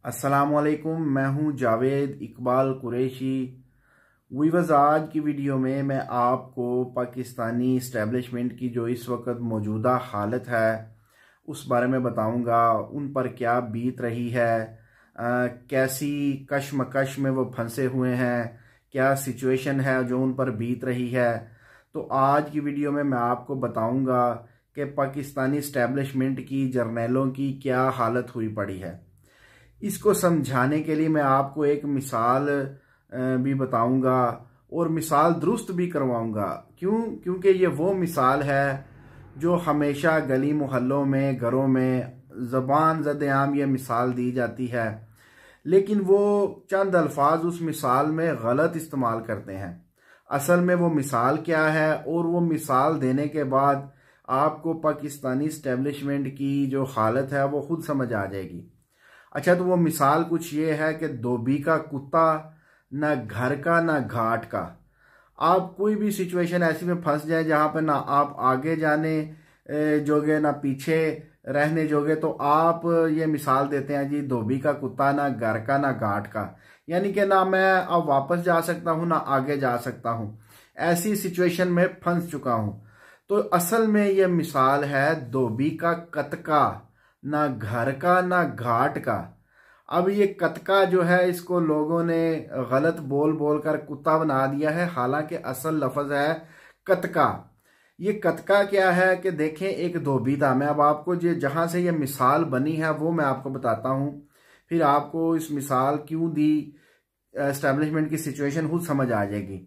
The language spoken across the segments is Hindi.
अस्सलामुअलैकुम, मैं हूं जावेद इकबाल कुरैशी। वीवर्स, आज की वीडियो में मैं आपको पाकिस्तानी इस्टेब्लिशमेंट की जो इस वक्त मौजूदा हालत है उस बारे में बताऊंगा। उन पर क्या बीत रही है, कैसी कशमकश में वो फंसे हुए हैं, क्या सिचुएशन है जो उन पर बीत रही है। तो आज की वीडियो में मैं आपको बताऊंगा कि पाकिस्तानी इस्टेब्लिशमेंट की जर्नैलों की क्या हालत हुई पड़ी है। इसको समझाने के लिए मैं आपको एक मिसाल भी बताऊंगा और मिसाल दुरुस्त भी करवाऊंगा। क्योंकि ये वो मिसाल है जो हमेशा गली मोहल्लों में, घरों में ज़बान ज़द-ए-आम ये मिसाल दी जाती है, लेकिन वो चंद अल्फाज उस मिसाल में गलत इस्तेमाल करते हैं। असल में वो मिसाल क्या है और वो मिसाल देने के बाद आपको पाकिस्तानी इस्टेब्लिशमेंट की जो हालत है वो खुद समझ आ जाएगी। अच्छा, तो वो मिसाल कुछ ये है कि धोबी का कुत्ता, ना घर का ना घाट का। आप कोई भी सिचुएशन ऐसी में फंस जाए जहां पर ना आप आगे जाने जोगे ना पीछे रहने जोगे, तो आप ये मिसाल देते हैं जी, धोबी का कुत्ता, ना घर का ना घाट का। यानी कि ना मैं अब वापस जा सकता हूं ना आगे जा सकता हूं, ऐसी सिचुएशन में फंस चुका हूं। तो असल में ये मिसाल है धोबी का कतका, ना घर का ना घाट का। अब ये कतका जो है, इसको लोगों ने गलत बोल बोल कर कुत्ता बना दिया है, हालांकि असल लफ्ज है कतका। ये कतका क्या है कि देखें, एक धोबी था। मैं अब आपको ये जहां से ये मिसाल बनी है वो मैं आपको बताता हूं, फिर आपको इस मिसाल क्यों दी, एस्टेब्लिशमेंट की सिचुएशन खुद समझ आ जाएगी।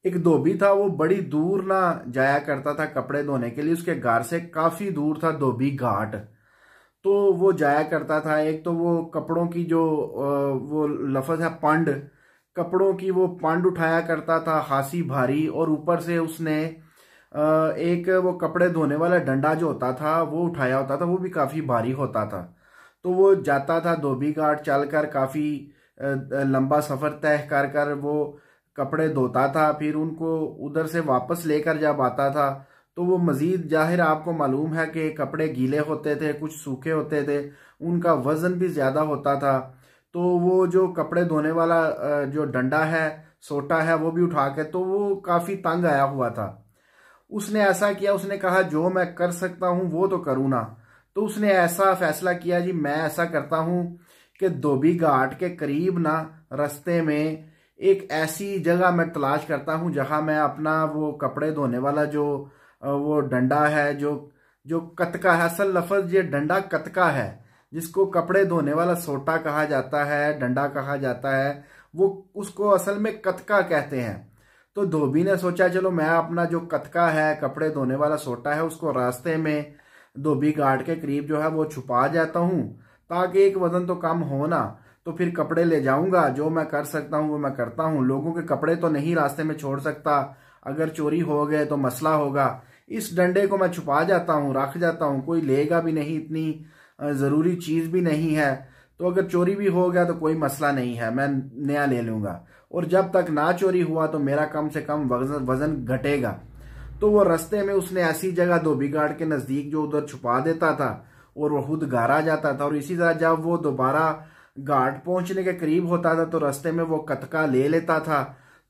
एक धोबी था, वो बड़ी दूर ना जाया करता था कपड़े धोने के लिए। उसके घर से काफी दूर था धोबी घाट। तो वो जाया करता था। एक तो वो कपड़ों की जो वो लफ्ज है पंड, कपड़ों की वो पंड उठाया करता था खासी भारी, और ऊपर से उसने एक वो कपड़े धोने वाला डंडा जो होता था वो उठाया होता था, वो भी काफी भारी होता था। तो वो जाता था धोबी घाट चलकर, काफी लंबा सफर तय कर कर वो कपड़े धोता था। फिर उनको उधर से वापस लेकर जब आता था तो वो मजीद, जाहिर आपको मालूम है कि कपड़े गीले होते थे, कुछ सूखे होते थे, उनका वजन भी ज्यादा होता था। तो वो जो कपड़े धोने वाला जो डंडा है, सोटा है, वो भी उठा के, तो वो काफी तंग आया हुआ था। उसने ऐसा किया, उसने कहा जो मैं कर सकता हूं वो तो करूँ ना। तो उसने ऐसा फैसला किया जी, मैं ऐसा करता हूं कि धोबी घाट के करीब ना रास्ते में एक ऐसी जगह मैं तलाश करता हूं जहां मैं अपना वो कपड़े धोने वाला जो वो डंडा है, जो जो कतका है, असल लफ्ज ये डंडा कतका है, जिसको कपड़े धोने वाला सोटा कहा जाता है, डंडा कहा जाता है, वो उसको असल में कतका कहते हैं। तो धोबी ने सोचा चलो मैं अपना जो कतका है, कपड़े धोने वाला सोटा है, उसको रास्ते में धोबी घाट के करीब जो है वो छुपा जाता हूं, ताकि एक वजन तो कम हो ना। तो फिर कपड़े ले जाऊंगा, जो मैं कर सकता हूं वो मैं करता हूं। लोगों के कपड़े तो नहीं रास्ते में छोड़ सकता, अगर चोरी हो गए तो मसला होगा। इस डंडे को मैं छुपा जाता हूं, रख जाता हूं, कोई लेगा भी नहीं, इतनी जरूरी चीज भी नहीं है। तो अगर चोरी भी हो गया तो कोई मसला नहीं है, मैं नया ले लूंगा, और जब तक ना चोरी हुआ तो मेरा कम से कम वजन घटेगा। तो वो रास्ते में उसने ऐसी जगह धोबी घाट के नजदीक जो उधर छुपा देता था और वो खुद घर आ जाता था। और इसी तरह जब वो दोबारा घाट पहुंचने के करीब होता था तो रास्ते में वो कतका ले लेता था,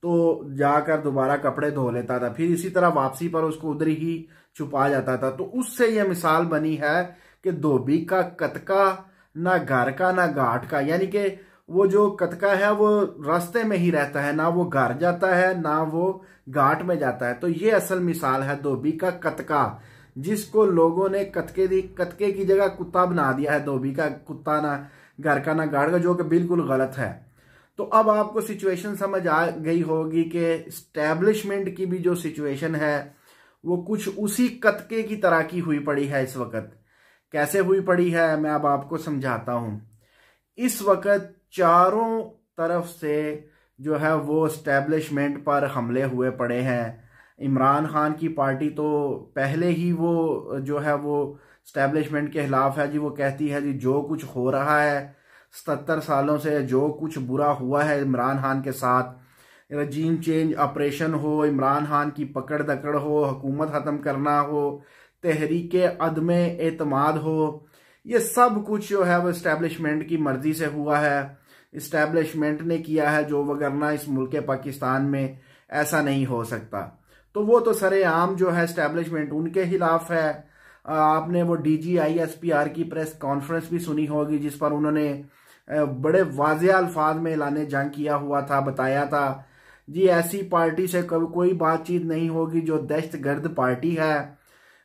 तो जाकर दोबारा कपड़े धो लेता था। फिर इसी तरह वापसी पर उसको उधर ही छुपा जाता था। तो उससे यह मिसाल बनी है कि धोबी का कतका, ना घर का ना घाट का। यानी कि वो जो कतका है वो रास्ते में ही रहता है, ना वो घर जाता है ना वो घाट में जाता है। तो ये असल मिसाल है धोबी का कतका, जिसको लोगों ने कतके की जगह कुत्ता बना दिया है। धोबी का कुत्ता, ना घर का ना घाट का, जो कि बिल्कुल गलत है। तो अब आपको सिचुएशन समझ आ गई होगी कि एस्टेब्लिशमेंट की भी जो सिचुएशन है वो कुछ उसी कतके की तरह की हुई पड़ी है इस वक्त। कैसे हुई पड़ी है मैं अब आपको समझाता हूं। इस वक्त चारों तरफ से जो है वो एस्टेब्लिशमेंट पर हमले हुए पड़े हैं। इमरान खान की पार्टी तो पहले ही वो जो है वो एस्टेब्लिशमेंट के खिलाफ है जी। वो कहती है जी जो कुछ हो रहा है 77 सालों से, जो कुछ बुरा हुआ है इमरान खान के साथ, रजीम चेंज ऑपरेशन हो, इमरान खान की पकड़ दकड़ हो, हुकूमत ख़त्म करना हो, तहरीक अदम एतमाद हो, ये सब कुछ जो है वो इस्टेब्लिशमेंट की मर्जी से हुआ है, इस्टेब्लिशमेंट ने किया है जो, वगरना इस मुल्क पाकिस्तान में ऐसा नहीं हो सकता। तो वो तो सरेआम जो है इस्टेब्लिशमेंट उनके खिलाफ है। आपने वो DGISPR की प्रेस कॉन्फ्रेंस भी सुनी होगी जिस पर उन्होंने बड़े वाज़ेह अल्फाज में ऐलान जंग किया हुआ था, बताया था जी ऐसी पार्टी से कभी कोई बातचीत नहीं होगी जो दहशतगर्द पार्टी है।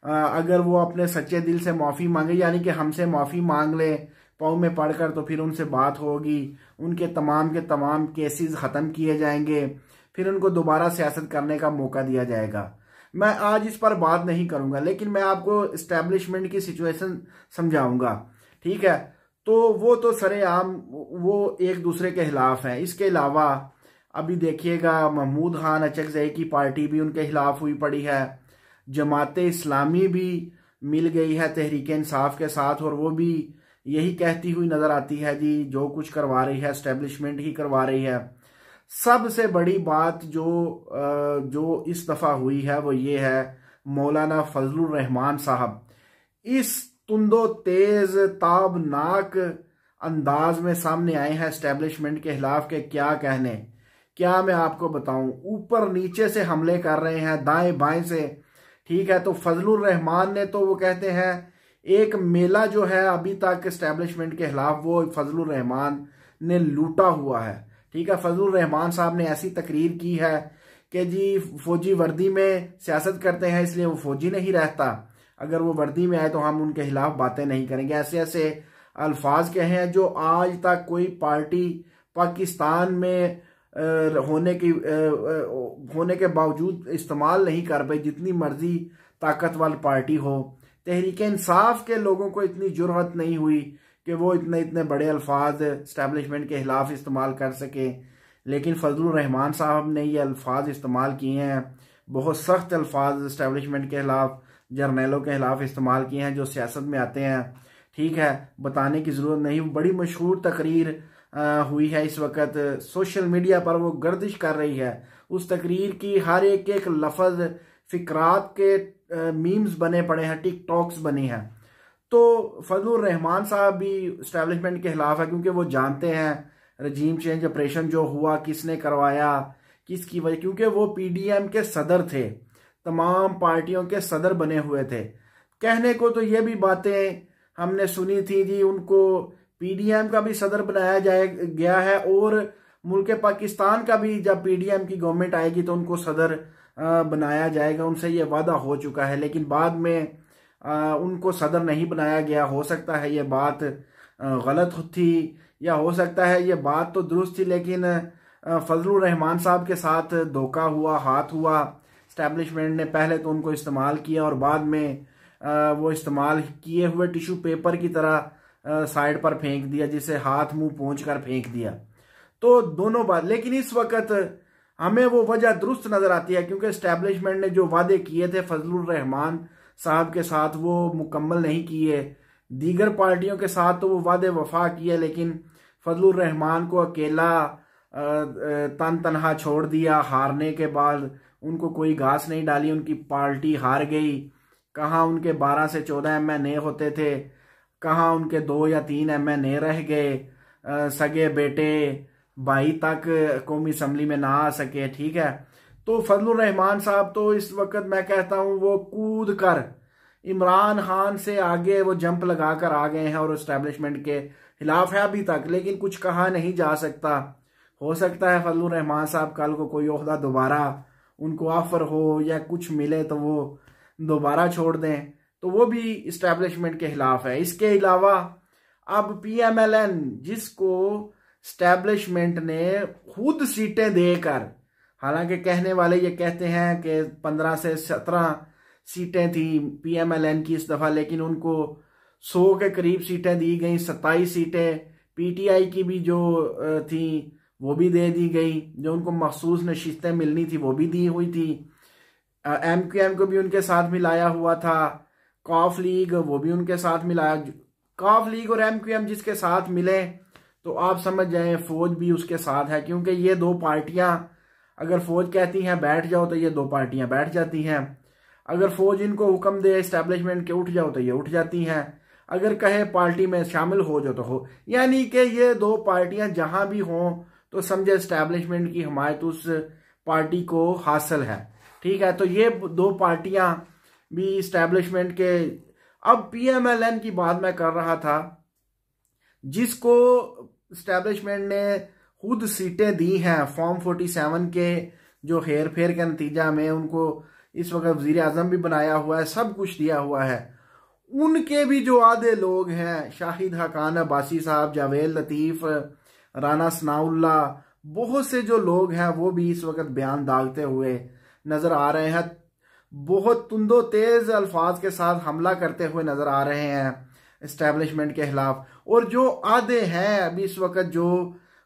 अगर वो अपने सच्चे दिल से माफ़ी मांगे, यानी कि हमसे माफ़ी मांग ले पाँव में पड़कर, तो फिर उनसे बात होगी, उनके तमाम के तमाम केसेस ख़त्म किए जाएंगे, फिर उनको दोबारा सियासत करने का मौका दिया जाएगा। मैं आज इस पर बात नहीं करूंगा, लेकिन मैं आपको इस्टेब्लिशमेंट की सिचुएशन समझाऊंगा, ठीक है। तो वो तो सरेआम वो एक दूसरे के खिलाफ हैं। इसके अलावा अभी देखिएगा महमूद खान अचकज़ई की पार्टी भी उनके खिलाफ हुई पड़ी है, जमात इस्लामी भी मिल गई है तहरीक इंसाफ के साथ, और वो भी यही कहती हुई नजर आती है जी जो कुछ करवा रही है इस्टेब्लिशमेंट ही करवा रही है। सबसे बड़ी बात जो इस दफा हुई है वो ये है, मौलाना फजलुर रहमान साहब इस तुंदो तेज ताबनाक अंदाज में सामने आए हैं इस्टेब्लिशमेंट के खिलाफ के क्या कहने, क्या मैं आपको बताऊं। ऊपर नीचे से हमले कर रहे हैं, दाएं बाएं से, ठीक है। तो फजलुर रहमान ने तो वो कहते हैं एक मेला जो है अभी तक इस्टेब्लिशमेंट के खिलाफ वो फजलुर रहमान ने लूटा हुआ है, ठीक है। फजलुर रहमान साहब ने ऐसी तकरीर की है कि जी फौजी वर्दी में सियासत करते हैं इसलिए वो फौजी नहीं रहता, अगर वो वर्दी में आए तो हम उनके खिलाफ बातें नहीं करेंगे। ऐसे ऐसे अल्फाज कहे हैं जो आज तक कोई पार्टी पाकिस्तान में होने के बावजूद इस्तेमाल नहीं कर पाई, जितनी मर्जी ताकतवर पार्टी हो। तहरीक इंसाफ के लोगों को इतनी जुर्रत नहीं हुई कि वो इतने बड़े अल्फाज इस्टेब्लिशमेंट के खिलाफ इस्तेमाल कर सके, लेकिन फजलुर रहमान साहब ने ये अल्फाज इस्तेमाल किए हैं, बहुत सख्त अल्फाज इस्टेब्लिशमेंट के खिलाफ, जर्नैलों के खिलाफ इस्तेमाल किए हैं जो सियासत में आते हैं, ठीक है। बताने की ज़रूरत नहीं, बड़ी मशहूर तकरीर हुई है इस वक्त सोशल मीडिया पर, वो गर्दिश कर रही है। उस तकरीर की हर एक लफ्ज़ फिक्रात के मीम्स बने पड़े हैं, टिकटॉक्स बने हैं। तो फजलुर रहमान साहब भी इस्टेब्लिशमेंट के खिलाफ है, क्योंकि वो जानते हैं रजीम चेंज ऑपरेशन जो हुआ किसने करवाया, किसकी वजह, क्योंकि वो PDM के सदर थे, तमाम पार्टियों के सदर बने हुए थे। कहने को तो ये भी बातें हमने सुनी थी जी उनको PDM का भी सदर बनाया गया है, और मुल्क पाकिस्तान का भी जब PDM की गवर्नमेंट आएगी तो उनको सदर बनाया जाएगा, उनसे ये वादा हो चुका है। लेकिन बाद में उनको सदर नहीं बनाया गया। हो सकता है ये बात गलत थी, या हो सकता है ये बात तो दुरुस्त थी, लेकिन फजलुर रहमान साहब के साथ धोखा हुआ, हाथ हुआ। इस्टेब्लिशमेंट ने पहले तो उनको इस्तेमाल किया और बाद में वो इस्तेमाल किए हुए टिश्यू पेपर की तरह साइड पर फेंक दिया, जिसे हाथ मुंह पोंछ कर फेंक दिया। तो दोनों बात, लेकिन इस वक्त हमें वो वजह दुरुस्त नजर आती है, क्योंकि इस्टेब्लिशमेंट ने जो वादे किए थे फजलुर रहमान साहब के साथ वो मुकम्मल नहीं किए। दीगर पार्टियों के साथ तो वो वादे वफा किए, लेकिन फजलुर रहमान को अकेला तन तनहा छोड़ दिया। हारने के बाद उनको कोई घास नहीं डाली, उनकी पार्टी हार गई। कहाँ उनके 12 से 14 MNA होते थे, कहाँ उनके 2 या 3 MNA रह गए। सगे बेटे भाई तक कौमी असम्बली में ना आ सके, ठीक है। तो फजलुर रहमान साहब तो इस वक्त मैं कहता हूं वो कूद कर इमरान खान से आगे वो जंप लगा कर आ गए हैं, और इस्टेब्लिशमेंट के खिलाफ है अभी तक, लेकिन कुछ कहा नहीं जा सकता। हो सकता है फजलुर रहमान साहब कल को कोई ओहदा दोबारा उनको ऑफर हो या कुछ मिले तो वो दोबारा छोड़ दें, तो वो भी इस्टेब्लिशमेंट के खिलाफ है। इसके अलावा अब PMLN जिसको इस्टेब्लिशमेंट ने खुद सीटें देकर, हालांकि कहने वाले ये कहते हैं कि 15 से 17 सीटें थी PMLN की इस दफा, लेकिन उनको 100 के करीब सीटें दी गई। 27 सीटें PTI की भी जो थी वो भी दे दी गई, जो उनको मखसूस नशिस्तें मिलनी थी वो भी दी हुई थी। MQM को भी उनके साथ मिलाया हुआ था। कॉफ लीग वो भी उनके साथ मिलाया। कॉफ लीग और MQM जिसके साथ मिले तो आप समझ जाएं फौज भी उसके साथ है, क्योंकि ये दो पार्टियां, अगर फौज कहती हैं बैठ जाओ तो ये दो पार्टियां बैठ जाती हैं। अगर फौज इनको हुक्म दे इस्टेब्लिशमेंट के उठ जाओ तो ये उठ जाती हैं। अगर कहे पार्टी में शामिल हो जो तो हो, यानी कि ये दो पार्टियां जहां भी हों तो समझे एस्टैब्लिशमेंट की हमायत उस पार्टी को हासिल है। ठीक है, तो ये दो पार्टियां भी इस्टेब्लिशमेंट के। अब पीएमएलएन की बात मैं कर रहा था, जिसको इस्टेब्लिशमेंट ने खुद सीटें दी हैं फॉर्म 47 के जो हेर फेर के नतीजा में उनको इस वक्त वजीर आजम भी बनाया हुआ है, सब कुछ दिया हुआ है। उनके भी जो आधे लोग हैं, शाहिद हकान अब्बासी साहब, जावेद लतीफ, राना सनाउल्ला, बहुत से जो लोग हैं वो भी इस वक्त बयान दागते हुए नजर आ रहे हैं, बहुत तुंदो तेज अल्फाज के साथ हमला करते हुए नजर आ रहे हैं इस्टेब्लिशमेंट के खिलाफ। और जो आधे हैं अभी इस वक्त जो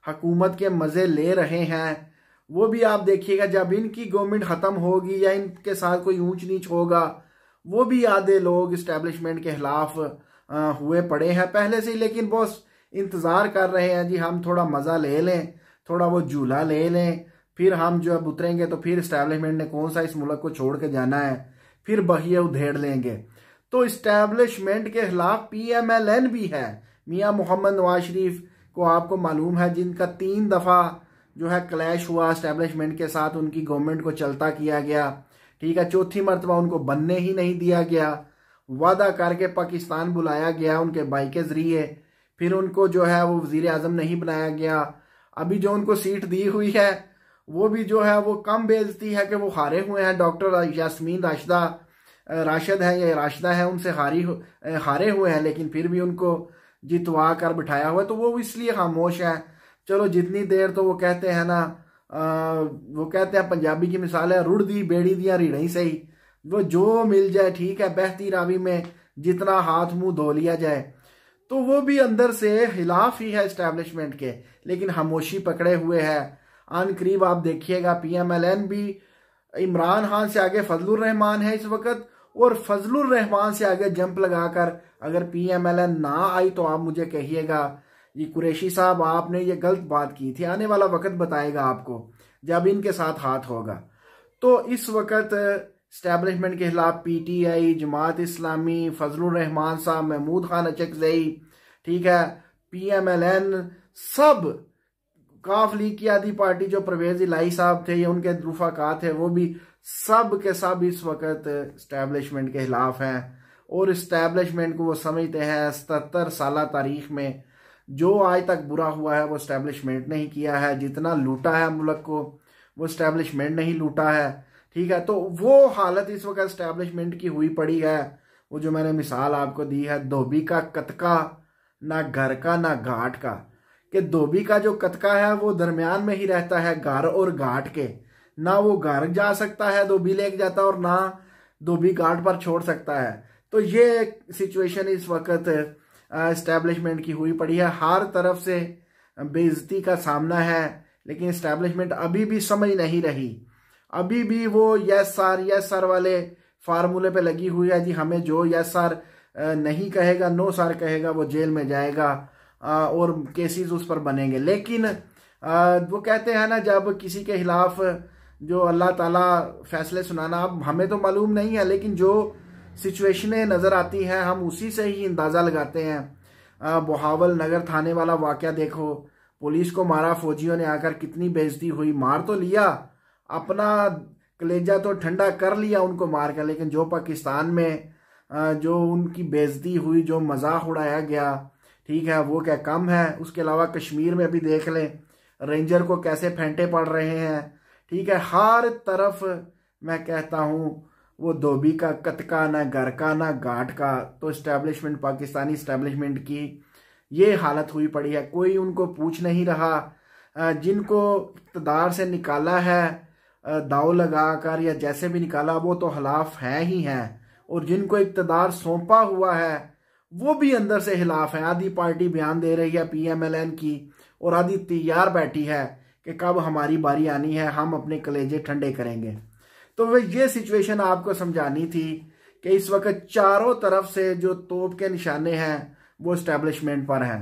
हुकूमत के मजे ले रहे हैं, वो भी आप देखिएगा जब इनकी गवर्नमेंट खत्म होगी या इनके साथ कोई ऊंच नीच होगा, वो भी आधे लोग इस्टेब्लिशमेंट के खिलाफ हुए पड़े हैं पहले से ही। लेकिन बॉस इंतजार कर रहे हैं जी हम थोड़ा मजा ले लें, थोड़ा वो झूला ले लें, फिर हम जो अब उतरेंगे तो फिर इस्टेब्लिशमेंट ने कौन सा इस मुल्क को छोड़ के जाना है, फिर बहिए उधेड़ लेंगे। तो इस्टेब्लिशमेंट के खिलाफ पीएमएलएन भी है। मियां मोहम्मद नवाज शरीफ को आपको मालूम है, जिनका 3 दफा जो है क्लैश हुआ इस्टेब्लिशमेंट के साथ, उनकी गवर्नमेंट को चलता किया गया। ठीक है, चौथी मरतबा उनको बनने ही नहीं दिया गया, वादा करके पाकिस्तान बुलाया गया उनके भाई के जरिए, फिर उनको जो है वो वजीर आजम नहीं बनाया गया। अभी जो उनको सीट दी हुई है वो भी जो है वो कम बेइज्जती है कि वो हारे हुए हैं। डॉक्टर यास्मीन राशिद है या राशिदा है, उनसे हारे हुए हैं, लेकिन फिर भी उनको जितवा कर बिठाया हुआ है, तो वो इसलिए खामोश है। चलो जितनी देर, तो वो कहते हैं ना, वो कहते हैं पंजाबी की मिसाल है, रुड़ दी बेड़ी दिया रीढ़ ही सही, वो जो मिल जाए ठीक है, बहती रावी में जितना हाथ मुंह धो लिया जाए। तो वो भी अंदर से खिलाफ ही है इस्टेब्लिशमेंट के, लेकिन खामोशी पकड़े हुए है। आन करीब आप देखिएगा पीएमएलएन भी इमरान खान से आगे फजलुर रहमान है इस वक्त, और फजलुर रहमान से आगे जंप लगाकर अगर पीएमएलएन ना आई तो आप मुझे कहिएगा जी कुरैशी साहब आपने ये गलत बात की थी। आने वाला वक्त बताएगा आपको जब इनके साथ हाथ होगा। तो इस वक्त इस्टेब्लिशमेंट के खिलाफ पीटीआई, जमात इस्लामी, फजलुर रहमान साहब, महमूद खान अचकजई, ठीक है, पीएमएलएन, सब काफ लीग की आधी पार्टी जो परवेज इलाही साहब थे या उनके रुफाका थे, वो भी सब के सब इस वक्त इस्टेब्लिशमेंट के खिलाफ हैं। और इस्टेब्लिशमेंट को वो समझते हैं 77 साल तारीख में जो आज तक बुरा हुआ है वो इस्टेब्लिशमेंट ने ही किया है। जितना लूटा है मुल्क को वो इस्टेब्लिशमेंट ने ही लूटा है। ठीक है, तो वो हालत इस वक्त इस्टेब्लिशमेंट की हुई पड़ी है। वो जो मैंने मिसाल आपको दी है, धोबी का कतका, ना घर का ना घाट का, कि धोबी का जो कतका है वो दरमियान में ही रहता है घर और घाट के, ना वो घर जा सकता है धोबी लेके जाता और ना धोबी घाट पर छोड़ सकता है। तो ये सिचुएशन इस वक्त इस्टेब्लिशमेंट की हुई पड़ी है, हर तरफ से बेइज्जती का सामना है। लेकिन इस्टेब्लिशमेंट अभी भी समझ नहीं रही, अभी भी वो यस सर वाले फार्मूले पे लगी हुई है जी। हमें जो यस सर नहीं कहेगा, नो सर कहेगा, वो जेल में जाएगा और केसेस उस पर बनेंगे। लेकिन वो कहते हैं ना, जब किसी के खिलाफ जो अल्लाह ताला फैसले सुनाना, अब हमें तो मालूम नहीं है, लेकिन जो सिचुएशनें नज़र आती हैं हम उसी से ही अंदाज़ा लगाते हैं। बहावल नगर थाने वाला वाक़या देखो, पुलिस को मारा, फौजियों ने आकर कितनी बेइज्जती हुई, मार तो लिया, अपना कलेजा तो ठंडा कर लिया उनको मार कर, लेकिन जो पाकिस्तान में जो उनकी बेइज्जती हुई, जो मजाक उड़ाया गया, ठीक है, वो क्या कम है। उसके अलावा कश्मीर में भी देख लें रेंजर को कैसे फेंटे पड़ रहे हैं। ठीक है, हर तरफ मैं कहता हूँ वो धोबी का कतका, ना घर का ना घाट का। तो इस्टेब्लिशमेंट, पाकिस्तानी इस्टेब्लिशमेंट की ये हालत हुई पड़ी है, कोई उनको पूछ नहीं रहा। जिनको इक़्तिदार से निकाला है दाव लगा कर या जैसे भी निकाला, वो तो खिलाफ हैं ही हैं, और जिनको इक़्तिदार सौंपा हुआ है वो भी अंदर से खिलाफ है। आधी पार्टी बयान दे रही है पीएमएलएन की, और आधी तैयार बैठी है कि कब हमारी बारी आनी है, हम अपने कलेजे ठंडे करेंगे। तो वह ये सिचुएशन आपको समझानी थी कि इस वक्त चारों तरफ से जो तोप के निशाने हैं वो इस्टेब्लिशमेंट पर हैं।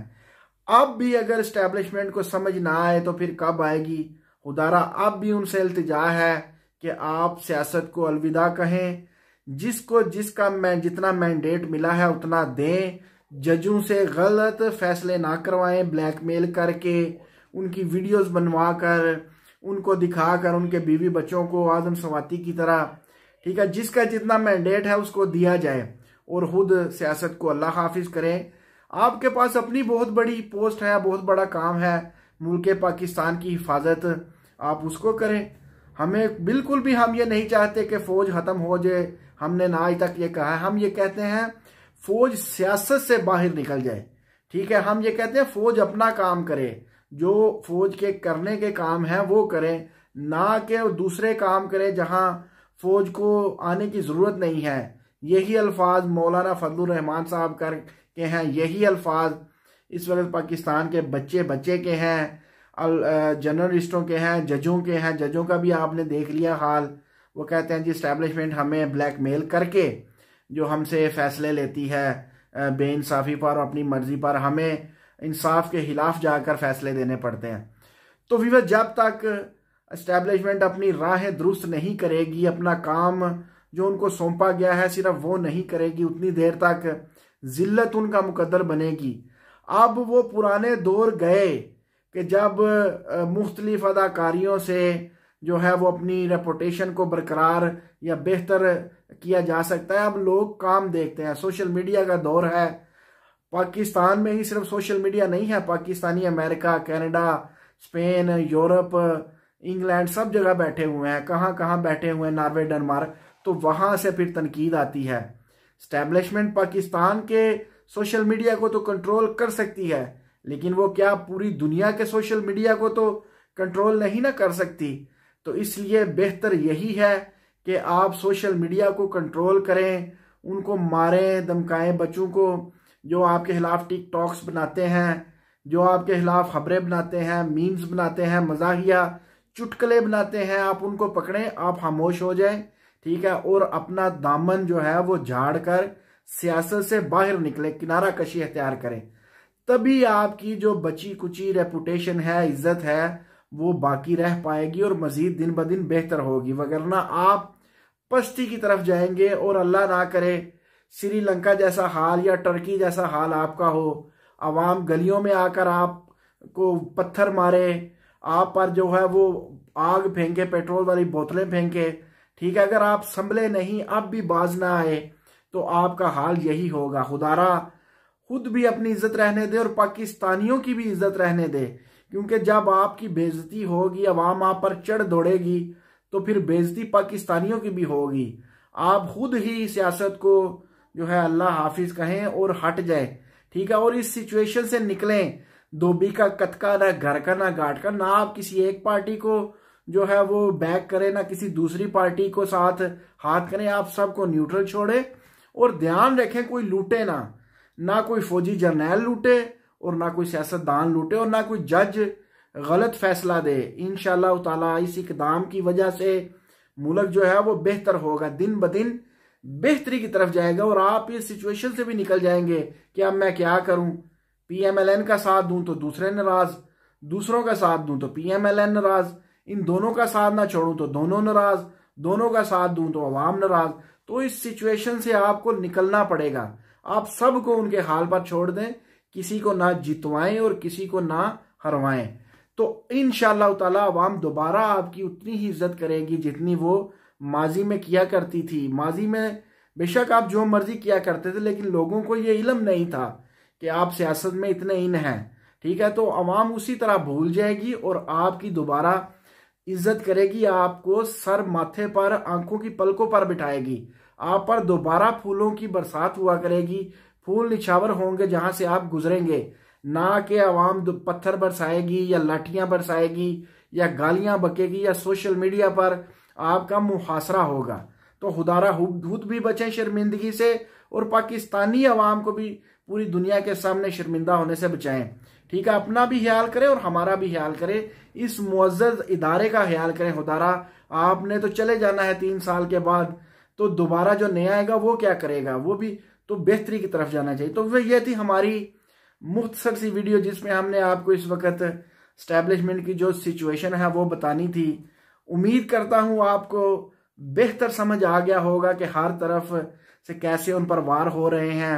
अब भी अगर इस्टेब्लिशमेंट को समझ ना आए तो फिर कब आएगी। खुदारा अब भी उनसे इल्तिजा है कि आप सियासत को अलविदा कहें, जिसको जितना मैंडेट मिला है उतना दें, जजों से गलत फैसले ना करवाएं, ब्लैकमेल करके उनकी वीडियोस बनवाकर उनको दिखाकर उनके बीवी बच्चों को आदम सवाती की तरह, ठीक है, जिसका जितना मैंडेट है उसको दिया जाए और खुद सियासत को अल्लाह हाफिज करें। आपके पास अपनी बहुत बड़ी पोस्ट है, बहुत बड़ा काम है, मुल्क पाकिस्तान की हिफाजत, आप उसको करें। हमें बिल्कुल भी हम ये नहीं चाहते कि फौज खत्म हो जाए, हमने ना आज तक ये कहा है। हम ये कहते हैं फौज सियासत से बाहर निकल जाए, ठीक है। हम ये कहते हैं फौज अपना काम करे, जो फौज के करने के काम है वो करें, ना कि दूसरे काम करे जहां फौज को आने की जरूरत नहीं है। यही अल्फाज मौलाना फजलुर रहमान साहब कर के हैं, यही अल्फाज इस वक्त पाकिस्तान के बच्चे के हैं, जर्नलिस्टों के हैं, जजों के हैं। जजों का भी आपने देख लिया हाल, वो कहते हैं जी इस्टेब्लिशमेंट हमें ब्लैकमेल करके जो हमसे फैसले लेती है बेइंसाफी पर, अपनी मर्जी पर, हमें इंसाफ के खिलाफ जाकर फैसले देने पड़ते हैं। तो विवाद जब तक इस्टेब्लिशमेंट अपनी राहें दुरुस्त नहीं करेगी, अपना काम जो उनको सौंपा गया है सिर्फ वो नहीं करेगी, उतनी देर तक जिल्लत उनका मुकद्दर बनेगी। अब वो पुराने दौर गए कि जब मुख्तलिफ अदाकारियों से जो है वो अपनी रेपुटेशन को बरकरार या बेहतर किया जा सकता है। अब लोग काम देखते हैं, सोशल मीडिया का दौर है। पाकिस्तान में ही सिर्फ सोशल मीडिया नहीं है, Pakistani America, Canada, Spain, Europe, England सब जगह बैठे हुए हैं, कहाँ कहाँ बैठे हुए हैं, नॉर्वे, डेनमार्क। तो वहां से फिर तनकीद आती है। स्टैब्लिशमेंट पाकिस्तान के सोशल मीडिया को तो कंट्रोल कर सकती है, लेकिन वो क्या पूरी दुनिया के सोशल मीडिया को तो कंट्रोल नहीं ना कर सकती। तो इसलिए बेहतर यही है कि आप सोशल मीडिया को कंट्रोल करें, उनको मारें, धमकाएं। बच्चों को जो आपके खिलाफ टिकटॉक्स बनाते हैं, जो आपके खिलाफ खबरें बनाते हैं, मीम्स बनाते हैं, मजाहिया चुटकुले बनाते हैं, आप उनको पकड़ें, आप खामोश हो जाएं, ठीक है, और अपना दामन जो है वो झाड़ कर सियासत से बाहर निकले, किनारा कशी अख्तियार करें। तभी आपकी जो बची कुची रेपुटेशन है, इज्जत है, वो बाकी रह पाएगी और मजीद दिन ब दिन बेहतर होगी। वगरना आप पस्ती की तरफ जाएंगे और अल्लाह ना करे श्रीलंका जैसा हाल या टर्की जैसा हाल आपका हो, आवाम गलियों में आकर आपको पत्थर मारे, आप पर जो है वो आग फेंके, पेट्रोल वाली बोतलें फेंके, ठीक है। अगर आप संभले नहीं, अब भी बाज ना आए, तो आपका हाल यही होगा। खुदारा खुद भी अपनी इज्जत रहने दे और पाकिस्तानियों की भी इज्जत रहने दे, क्योंकि जब आपकी बेइज्जती होगी, अवाम आप पर चढ़ दौड़ेगी, तो फिर बेइज्जती पाकिस्तानियों की भी होगी। आप खुद ही सियासत को जो है अल्लाह हाफिज कहें और हट जाए, ठीक है, और इस सिचुएशन से निकलें। धोबी का कतका, ना घर का ना घाट का, ना आप किसी एक पार्टी को जो है वो बैक करें, ना किसी दूसरी पार्टी को साथ हाथ करें, आप सबको न्यूट्रल छोड़े। और ध्यान रखें कोई लूटे ना कोई फौजी जर्नैल लूटे और ना कोई सियासतदान लूटे और ना कोई जज गलत फैसला दे। इंशाअल्लाह ताला इस इकदाम की वजह से मुल्क जो है वो बेहतर होगा, दिन ब दिन बेहतरी की तरफ जाएगा और आप इस सिचुएशन से भी निकल जाएंगे कि अब मैं क्या करूं, PMLN का साथ दूं तो दूसरे नाराज, दूसरों का साथ दूं तो PMLN नाराज, इन दोनों का साथ ना छोड़ूं तो दोनों नाराज, दोनों का साथ दूं तो अवाम नाराज। तो इस सिचुएशन से आपको निकलना पड़ेगा। आप सबको उनके हाल पर छोड़ दें, किसी को ना जितवाएं और किसी को ना हरवाएं, तो इंशाअल्लाह ताला अवाम दोबारा आपकी उतनी ही इज्जत करेगी जितनी वो माजी में किया करती थी। माजी में बेशक आप जो मर्जी किया करते थे, लेकिन लोगों को ये इल्म नहीं था कि आप सियासत में इतने इन हैं, ठीक है। तो अवाम उसी तरह भूल जाएगी और आपकी दोबारा इज्जत करेगी, आपको सर माथे पर, आंखों की पलकों पर बिठाएगी, आप पर दोबारा फूलों की बरसात हुआ करेगी, फूल निछावर होंगे जहां से आप गुजरेंगे, ना कि अवाम पत्थर बरसाएगी या लाठियां बरसाएगी या गालियां बकेगी या सोशल मीडिया पर आपका मुहासरा होगा। तो खुदारा खुद भी बचें शर्मिंदगी से और पाकिस्तानी अवाम को भी पूरी दुनिया के सामने शर्मिंदा होने से बचाएं, ठीक है। अपना भी ख्याल करें और हमारा भी ख्याल करें, इस मुअज़्ज़ज़ इदारे का ख्याल करें। खुदारा आपने तो चले जाना है 3 साल के बाद, तो दोबारा जो नया आएगा वो क्या करेगा, वो भी तो बेहतरी की तरफ जाना चाहिए। तो वह ये थी हमारी मुख्तसर सी वीडियो जिसमें हमने आपको इस वक्त एस्टेब्लिशमेंट की जो सिचुएशन है वो बतानी थी। उम्मीद करता हूं आपको बेहतर समझ आ गया होगा कि हर तरफ से कैसे उन पर वार हो रहे हैं।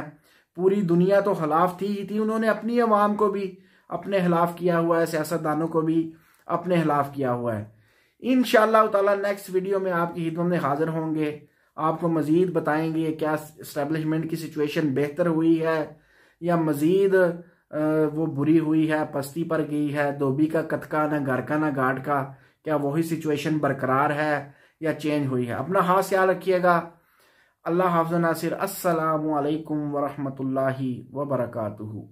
पूरी दुनिया तो खिलाफ थी ही थी, उन्होंने अपनी अवाम को भी अपने खिलाफ किया हुआ है, सियासतदानों को भी अपने खिलाफ किया हुआ है। इंशाअल्लाह ताला नेक्स्ट वीडियो में आपकी खिदमत में हाजिर होंगे, आपको मज़ीद बताएंगे क्या इस्टेब्लिशमेंट की सिचुएशन बेहतर हुई है या मज़ीद वो बुरी हुई है, पस्ती पर गई है, धोबी का कतका ना घर का ना घाट का, क्या वही सिचुएशन बरकरार है या चेंज हुई है। अपना खास ख्याल रखिएगा। अल्लाह हाफ़िज़ नासिर। अस्सलामु अलैकुम व रहमतुल्लाहि व बरकातुहू।